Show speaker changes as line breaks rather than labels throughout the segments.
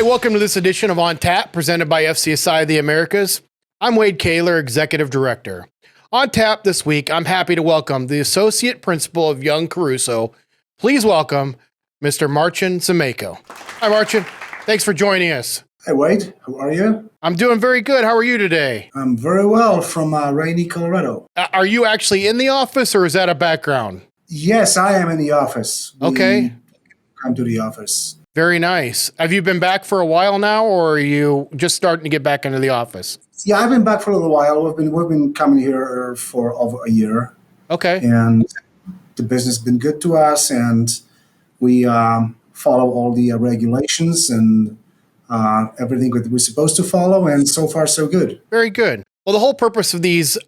welcome to this edition of On Tap, presented by FCSI the Americas. I'm Wade Kaler, Executive Director. On Tap this week, I'm happy to welcome the Associate Principal of YoungCaruso. Please welcome Mr. Marcin Zmiejko. Hi, Marcin. Thanks for joining us.
Hi, Wade. How are you?
I'm doing very good. How are you today?
I'm very well from rainy Colorado.
Are you actually in the office, or is that a background?
Yes, I am in the office.
Okay.
Come to the office.
Very nice. Have you been back for a while now, or are you just starting to get back into the office?
Yeah, I've been back for a little while. We've been coming here for over a year.
Okay.
And the business has been good to us, and we follow all the regulations and everything that we're supposed to follow, and so far so good.
Very good. Well, the whole purpose of these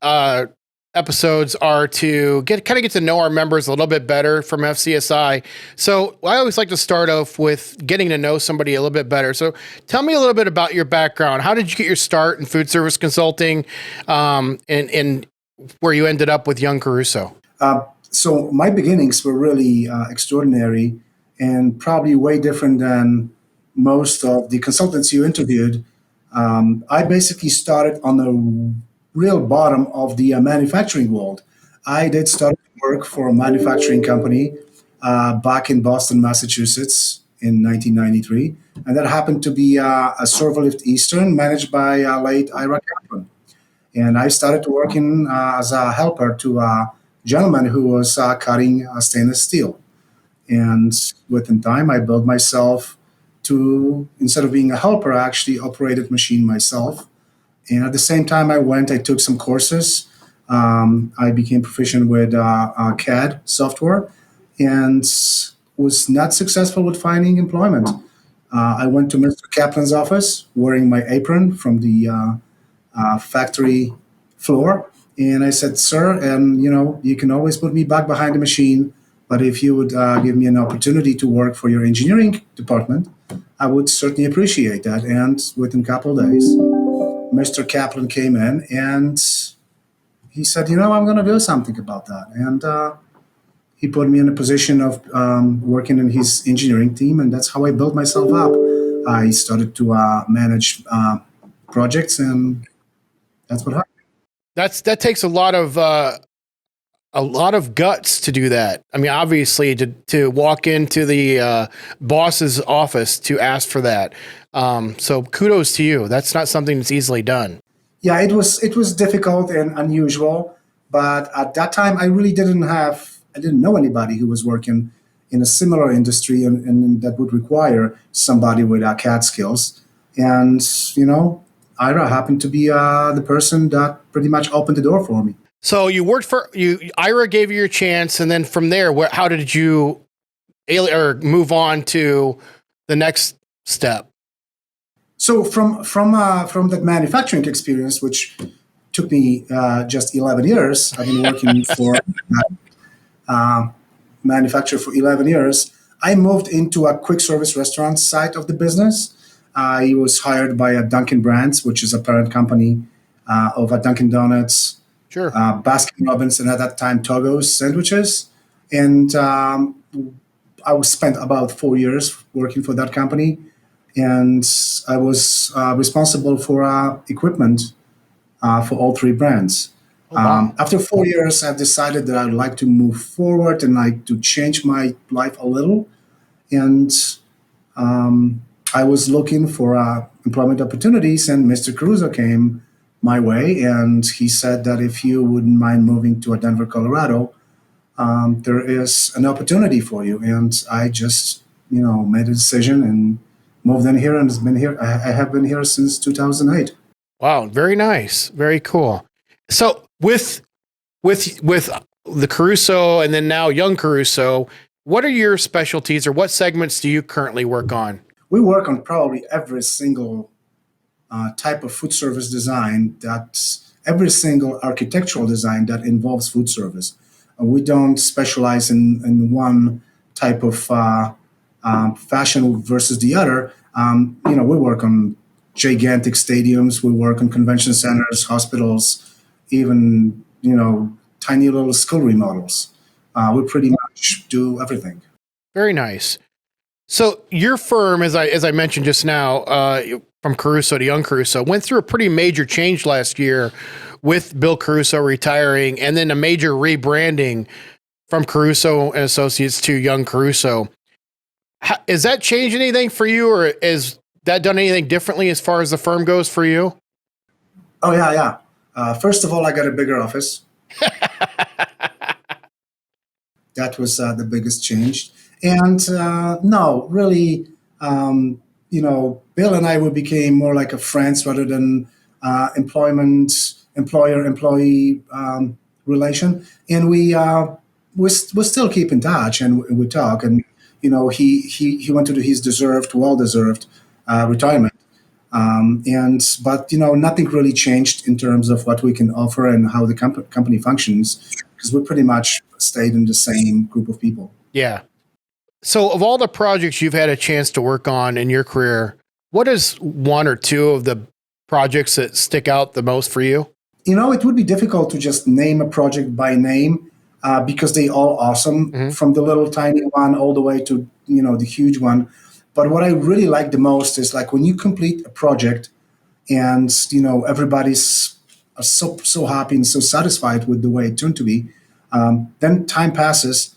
episodes are to get to know our members a little bit better from FCSI. So I always like to start off with getting to know somebody a little bit better. So tell me a little bit about your background. How did you get your start in food service consulting, and where you ended up with YoungCaruso?
So my beginnings were really extraordinary and probably way different than most of the consultants you interviewed. I basically started on the real bottom of the manufacturing world. I did start work for a manufacturing company back in Boston, Massachusetts in 1993. And that happened to be a Servolift Eastern managed by late Ira Kaplan. And I started working as a helper to a gentleman who was cutting stainless steel. And within time, I built myself to, instead of being a helper, I actually operated machine myself. And at the same time I took some courses. I became proficient with CAD software and was not successful with finding employment. I went to Mr. Kaplan's office wearing my apron from the factory floor. And I said, sir, and you can always put me back behind the machine, but if you would give me an opportunity to work for your engineering department, I would certainly appreciate that. And within a couple of days, Mr. Kaplan came in and he said, I'm going to do something about that. And he put me in a position of working in his engineering team. And that's how I built myself up. I started to manage projects, and that's what happened.
That takes a lot of guts to do that. I mean, obviously to walk into the boss's office to ask for that. So kudos to you. That's not something that's easily done.
Yeah, it was difficult and unusual, but at that time I really didn't know anybody who was working in a similar industry and that would require somebody with CAD skills. And, Ira happened to be the person that pretty much opened the door for me.
So you worked for Ira gave you your chance, and then from there, how did you move on to the next step?
So from that manufacturing experience, which took me just 11 years, I've been working for manufacturer for 11 years. I moved into a quick service restaurant side of the business. I was hired by Dunkin' Brands, which is a parent company of Dunkin' Donuts.
Sure.
Baskin Robbins, and at that time Togo's sandwiches, and I spent about 4 years working for that company, and I was responsible for equipment for all three brands.
Oh, wow.
After 4 years, I've decided that I'd like to move forward and like to change my life a little, and I was looking for employment opportunities, and Mr. Caruso came my way, and he said that if you wouldn't mind moving to Denver, Colorado, there is an opportunity for you. And I just, made a decision and moved in here, and has been here. I have been here since 2008.
Wow, very nice, very cool. So with the Caruso and then now YoungCaruso, what are your specialties, or what segments do you currently work on?
We work on probably every single type of food service design, every single architectural design that involves food service. We don't specialize in one type of fashion versus the other. We work on gigantic stadiums, we work on convention centers, hospitals, even tiny little school remodels. We pretty much do everything.
Very nice. So your firm, as I mentioned just now, from Caruso to YoungCaruso, went through a pretty major change last year with Bill Caruso retiring, and then a major rebranding from Caruso and Associates to YoungCaruso. Has that changed anything for you, or has that done anything differently as far as the firm goes for you?
Oh yeah. First of all, I got a bigger office. That was the biggest change. And no, really, Bill and I, we became more like a friends rather than employer-employee relation. And we still keep in touch and we talk. And he went to his well-deserved retirement. But nothing really changed in terms of what we can offer and how the company functions, because we pretty much stayed in the same group of people.
Yeah. So of all the projects you've had a chance to work on in your career, what is one or two of the projects that stick out the most for you?
It would be difficult to just name a project by name because they all awesome, from the little tiny one all the way to the huge one. But what I really like the most is like when you complete a project and everybody's so happy and so satisfied with the way it turned to be. Then time passes,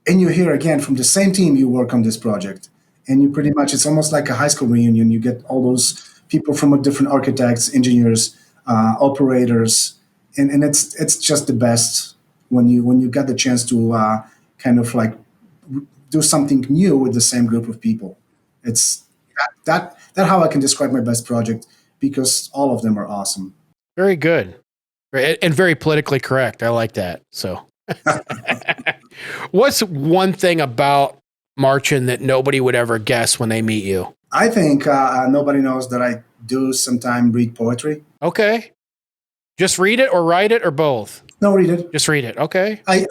and you hear again from the same team you work on this project, and you pretty much, it's almost like a high school reunion. You get all those people from different architects, engineers, operators, and it's just the best when you get the chance to kind of like do something new with the same group of people. It's that how I can describe my best project, because all of them are awesome.
Very good. And very politically correct. I like that. So what's one thing about Marcin that nobody would ever guess when they meet you?
I think nobody knows that I do sometimes read poetry.
Okay. Just read it or write it or both?
No, read it.
Just read it. Okay.
I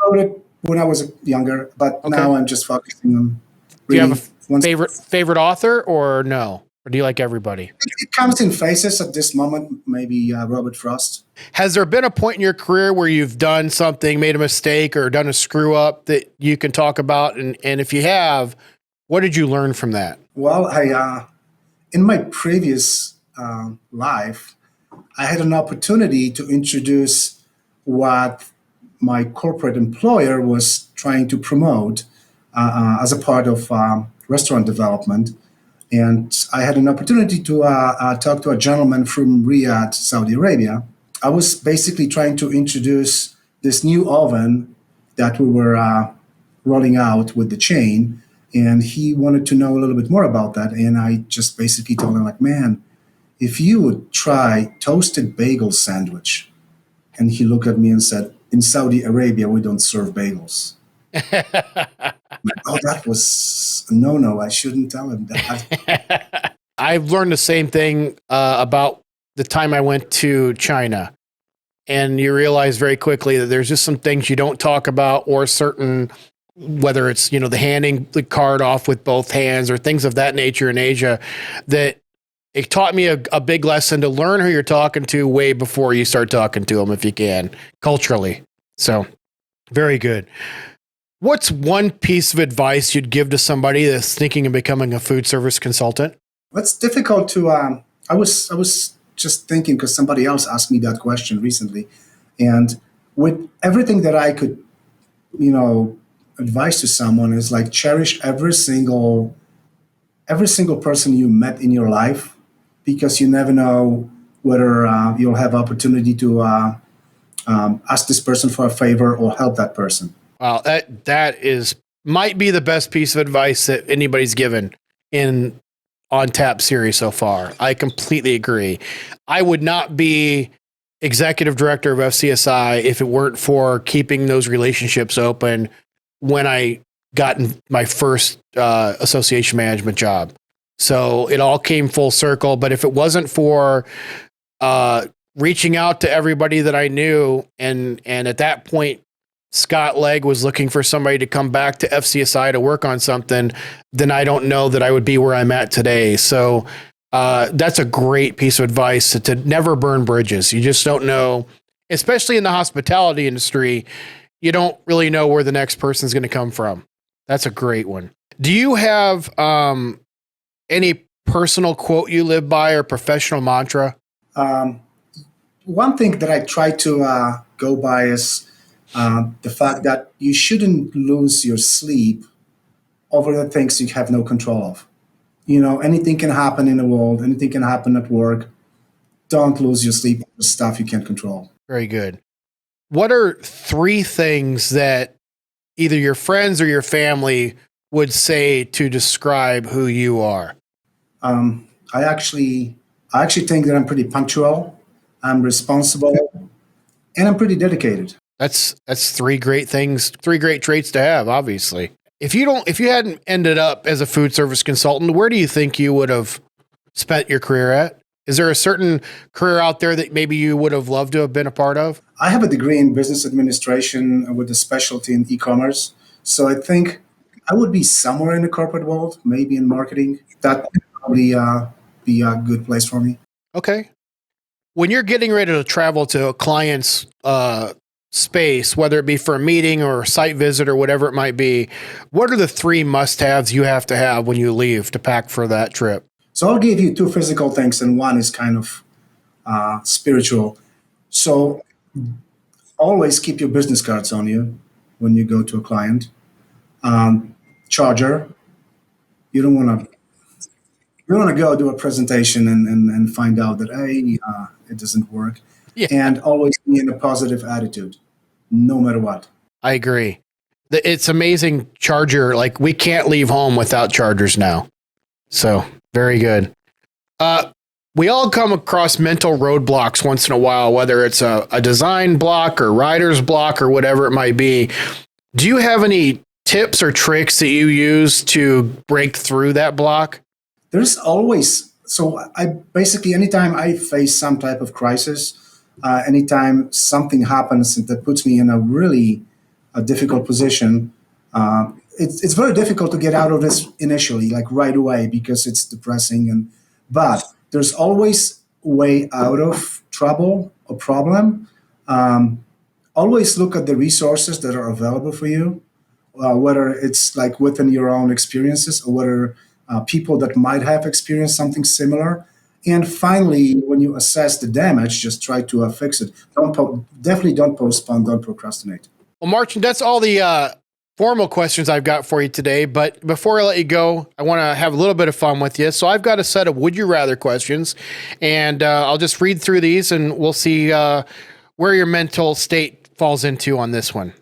wrote it when I was younger, but now I'm just focusing on reading.
Do you have a favorite author or no? Or do you like everybody?
It comes in phases at this moment, maybe Robert Frost.
Has there been a point in your career where you've done something, made a mistake, or done a screw up that you can talk about? And if you have, what did you learn from that?
Well, in my previous life, I had an opportunity to introduce what my corporate employer was trying to promote as a part of restaurant development. And I had an opportunity to talk to a gentleman from Riyadh, Saudi Arabia. I was basically trying to introduce this new oven that we were rolling out with the chain. And he wanted to know a little bit more about that. And I just basically told him, like, man, if you would try toasted bagel sandwich. And he looked at me and said, in Saudi Arabia, we don't serve bagels. Oh, that was a no. I shouldn't tell him that.
I've learned the same thing about the time I went to China. And you realize very quickly that there's just some things you don't talk about, or certain, whether it's, the handing the card off with both hands or things of that nature in Asia, that it taught me a big lesson to learn who you're talking to way before you start talking to them, if you can, culturally. So very good. What's one piece of advice you'd give to somebody that's thinking of becoming a food service consultant?
It's difficult to, I was just thinking, because somebody else asked me that question recently. And with everything that I could, advise to someone is like, cherish every single person you met in your life, because you never know whether you'll have opportunity to ask this person for a favor or help that person.
Wow, that might be the best piece of advice that anybody's given in On Tap series so far. I completely agree. I would not be executive director of FCSI if it weren't for keeping those relationships open when I got my first association management job. So it all came full circle. But if it wasn't for reaching out to everybody that I knew, and at that point, Scott Legg was looking for somebody to come back to FCSI to work on something, then I don't know that I would be where I'm at today. So that's a great piece of advice, to never burn bridges. You just don't know, especially in the hospitality industry, you don't really know where the next person's going to come from. That's a great one. Do you have any personal quote you live by or professional mantra?
One thing that I try to go by is the fact that you shouldn't lose your sleep over the things you have no control of. Anything can happen in the world, anything can happen at work. Don't lose your sleep over stuff you can't control.
Very good. What are 3 things that either your friends or your family would say to describe who you are?
I actually think that I'm pretty punctual, I'm responsible, and I'm pretty dedicated.
That's 3 great things, 3 great traits to have, obviously. If you hadn't ended up as a food service consultant, where do you think you would have spent your career at? Is there a certain career out there that maybe you would have loved to have been a part of?
I have a degree in business administration with a specialty in e-commerce. So I think I would be somewhere in the corporate world, maybe in marketing. That would probably be a good place for me.
Okay. When you're getting ready to travel to a client's space, whether it be for a meeting or a site visit or whatever it might be, what are the 3 must-haves you have to have when you leave to pack for that trip?
So I'll give you 2 physical things, and one is kind of spiritual. So always keep your business cards on you when you go to a client. Charger. You don't want to go do a presentation and find out that it doesn't work.
Yeah.
And always be in a positive attitude, no matter what.
I agree. It's amazing charger. Like, we can't leave home without chargers now. So very good. We all come across mental roadblocks once in a while, whether it's a design block or writer's block or whatever it might be. Do you have any tips or tricks that you use to break through that block?
There's always, anytime I face some type of crisis, anytime something happens that puts me in a really difficult position, it's very difficult to get out of this initially, like right away, because it's depressing. But there's always a way out of trouble or problem. Always look at the resources that are available for you, whether it's like within your own experiences or whether people that might have experienced something similar. And finally, when you assess the damage, just try to fix it. Definitely don't postpone, don't procrastinate.
Well, Marcin, that's all the formal questions I've got for you today. But before I let you go, I want to have a little bit of fun with you. So I've got a set of would you rather questions, and I'll just read through these and we'll see where your mental state falls into on this one.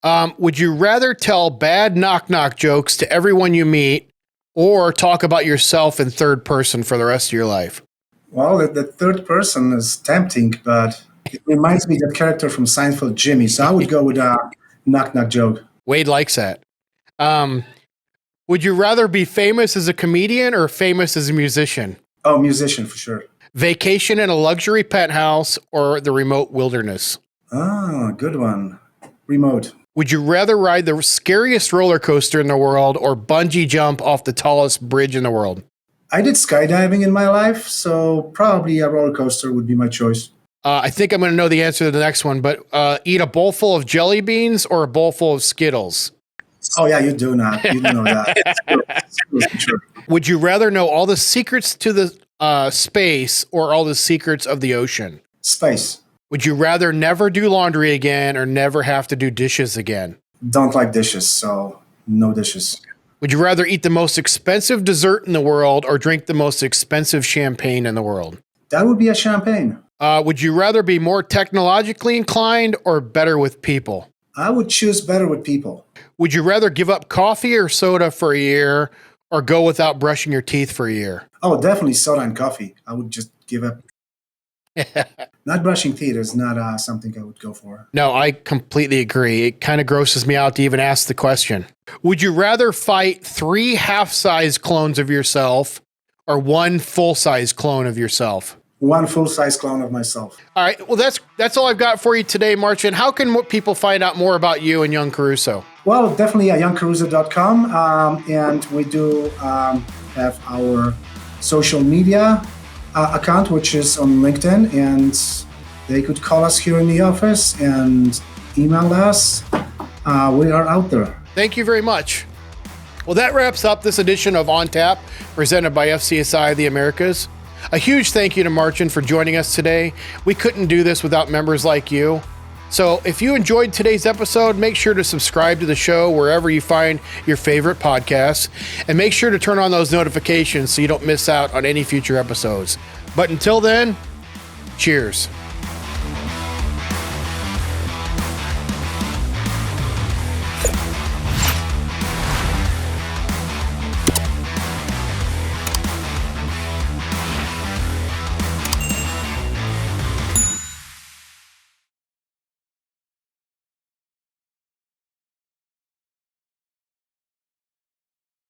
Would you rather tell bad knock-knock jokes to everyone you meet or talk about yourself in third person for the rest of your life?
Well, the third person is tempting, but it reminds me of that character from Seinfeld, Jimmy. So I would go with a knock-knock joke.
Wade likes that. Would you rather be famous as a comedian or famous as a musician?
Oh, musician for sure.
Vacation in a luxury penthouse or the remote wilderness?
Ah, good one. Remote.
Would you rather ride the scariest roller coaster in the world or bungee jump off the tallest bridge in the world?
I did skydiving in my life, so probably a roller coaster would be my choice.
I think I'm going to know the answer to the next one, but eat a bowl full of jelly beans or a bowl full of Skittles?
Oh, yeah, you do not. You know that. Skittles, for sure.
Would you rather know all the secrets to the space or all the secrets of the ocean?
Space.
Would you rather never do laundry again or never have to do dishes again?
Don't like dishes, so no dishes.
Would you rather eat the most expensive dessert in the world or drink the most expensive champagne in the world?
That would be a champagne.
Would you rather be more technologically inclined or better with people?
I would choose better with people.
Would you rather give up coffee or soda for a year or go without brushing your teeth for a year?
Oh, definitely soda and coffee. I would just give up. Not brushing teeth is not something I would go for.
No, I completely agree. It kind of grosses me out to even ask the question. Would you rather fight 3 half-size clones of yourself or 1 full-size clone of yourself?
1 full-size clone of myself.
All right. Well, that's all I've got for you today, Marcin. How can people find out more about you and YoungCaruso?
Well, definitely at YoungCaruso.com. And we do have our social media account, which is on LinkedIn. And they could call us here in the office and email us. We are out there.
Thank you very much. Well, that wraps up this edition of On Tap, presented by FCSI the Americas. A huge thank you to Marcin for joining us today. We couldn't do this without members like you. So if you enjoyed today's episode, make sure to subscribe to the show wherever you find your favorite podcasts, and make sure to turn on those notifications so you don't miss out on any future episodes. But until then, cheers.